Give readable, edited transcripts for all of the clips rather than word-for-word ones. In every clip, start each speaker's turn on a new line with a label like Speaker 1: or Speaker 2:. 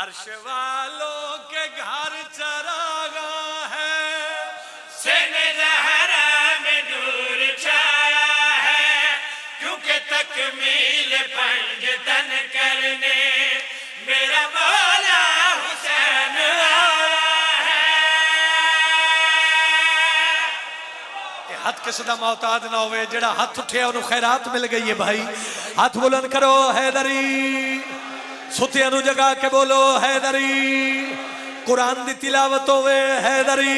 Speaker 1: अर्श वालों के घर चरागा है,
Speaker 2: सीने ज़हरा में नूर छाया है, क्योंकि तकमील पंजतन करने मेरा मौला हुसैन आया है।
Speaker 1: हाथ किसी का मोहताज ना होवे, जेड़ा हाथ उठे उन्हें खैरात मिल गई है। भाई हाथ बुलंद करो, हैदरी सुतिया नु जगा के बोलो हैदरी, कुरान दी तिलावत होवे हैदरी,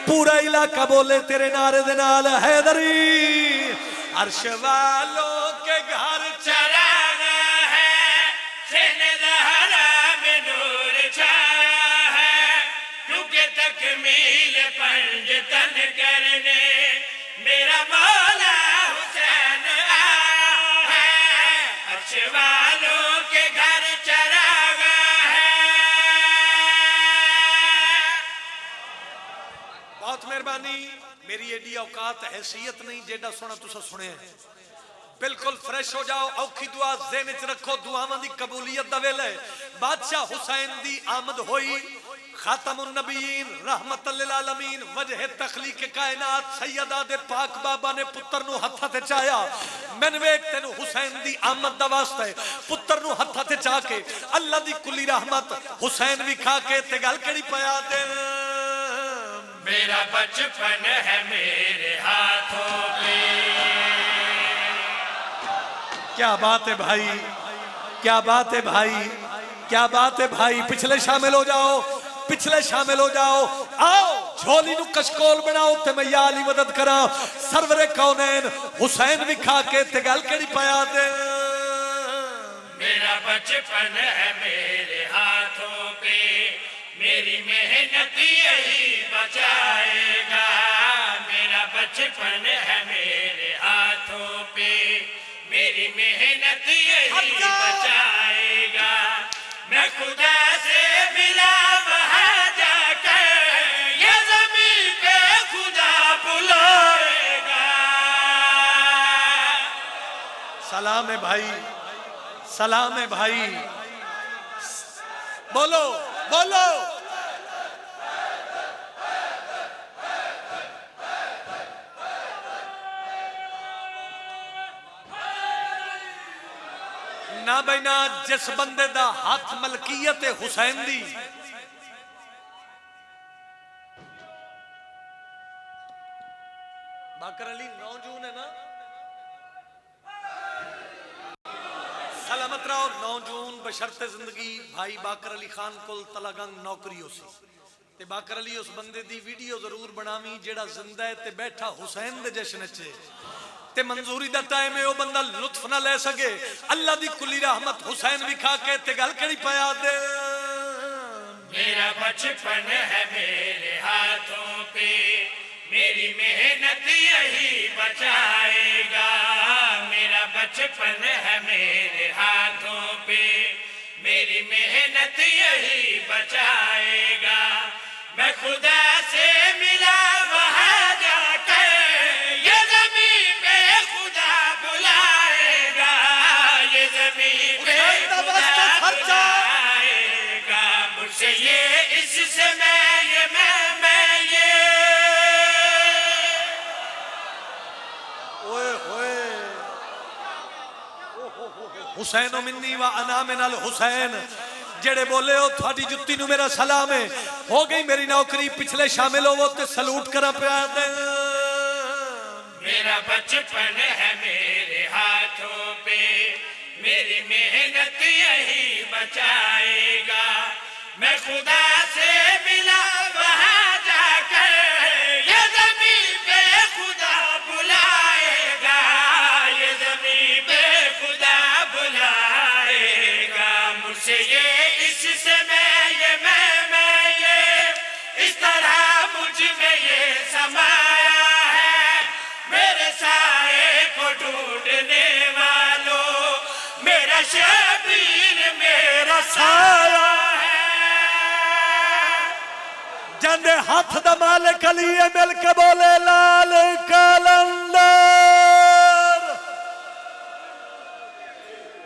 Speaker 1: पूरा इलाका बोले तेरे नारे दे नाल हैदरी। अर्श वालों के घर
Speaker 2: चरागा है, सीने ज़हरा में नूर छाया है, क्योंकि तकमील पंजतन करने मेरा मौला हुसैन आया है। अर्श वालों के घर चरागा है।
Speaker 1: बहुत मेहरबानी, मेरी एडी औकात हैसियत नहीं जेड़ा सुना तुसा सुने। बिल्कुल फ्रेश हो जाओ, औखी दुआ ज़हन च रखो, दुआवां दी कबूलियत दा वेला है। बादशाह हुसैन दी आमद होई, खातमुन नबीयीन रहमतल लिल आलमीन वजह तखलीक कायनात सैयदा दे पाक बाबा ने पुत्र नु हत्था ते चाया। मैंने वेख तेनु हुसैन दी आमद दा वास्ता है, पुत्र नु हत्था ते चा के अल्लाह दी कुली रहमत हुसैन भी खा के ते गल केड़ी पया दे।
Speaker 2: मेरा बचपन है मेरे हाथों पे।
Speaker 1: क्या बात है भाई, क्या बात है भाई, क्या बात है भाई। पिछले शामिल हो जाओ, पिछले शामिल हो जाओ। आओ झोली नु कशकोल बनाओ ते मैं या अली मदद करा। सरवरे कौनैन हुसैन भी खा के ते गल केड़ी पाया दे।
Speaker 2: मेरा बचपन है मेरे हाथों पे, मेरी मेहनत यही बचाएगा। मेरा बचपन है मेरे हाथों पे, मेरी मेहनत यही बचाएगा। मैं खुदा से मिला वहाँ जाकर, ये ज़मीन पे खुदा बुलाएगा।
Speaker 1: सलाम है भाई, सलाम है भाई। बोलो बोलो। ना भाई ना, जिस बंदे दा हाथ मलकीयत है हुसैन दी, बाकर अली 9 जून है ना, सलामत रहो। 9 जून बशर्ते जिंदगी भाई बाकर अली खान को तलागंग नौकरी हो सी ते बाकर अली उस बंदे दी वीडियो जरूर बनावी जेड़ा जिंदा है ते बैठा हुसैन दे जश्न च ते मंजूरी दा टाइम है, वो बंदा लुत्फ ना ले सके। अल्लाह दी कुली रहमत हुसैन भी खा के ते गल केड़ी पाया दे।
Speaker 2: मेरा बचपन है मेरे हाथों पे, मेरी मेहनत यही बचाएगा। मेरा बचपन है मेरे हाथों पे, मेरी मेहनत यही बचाएगा। मैं खुदा से मिला वहाँ जाकर, ये ज़मीन पे खुदा बुलाएगा। ये ज़मीन पे खुदा बुलाएगा। मुझसे ये, इससे मैं ये, मैं ये।
Speaker 1: ओए होए हुसैन मिन्नी व अना मिनल हुसैन जेड़े बोले हो थोड़ी जुत्ती नु मेरा सलाम है। हो गई मेरी नौकरी, पिछले शामिल हो वो ते सलूट करा पिया दे।
Speaker 2: मेरा बचपन है मेरे हाथों पे, मेरी मेहनत यही बचाएगा। मैं खुदा से मिला वहाँ जाकर, ये ज़मीन पे खुदा बुलाएगा। ये ज़मीन पे खुदा बुलाएगा। मुझसे ये, इससे मैं ये, मैं ये। इस तरह मुझ में ये समाया है, मेरे साए को ढूंढने वालों, मेरा शबीर मेरा साया है।
Speaker 1: जंदे हाथ दा मालिक अली मिल के बोले लाल काला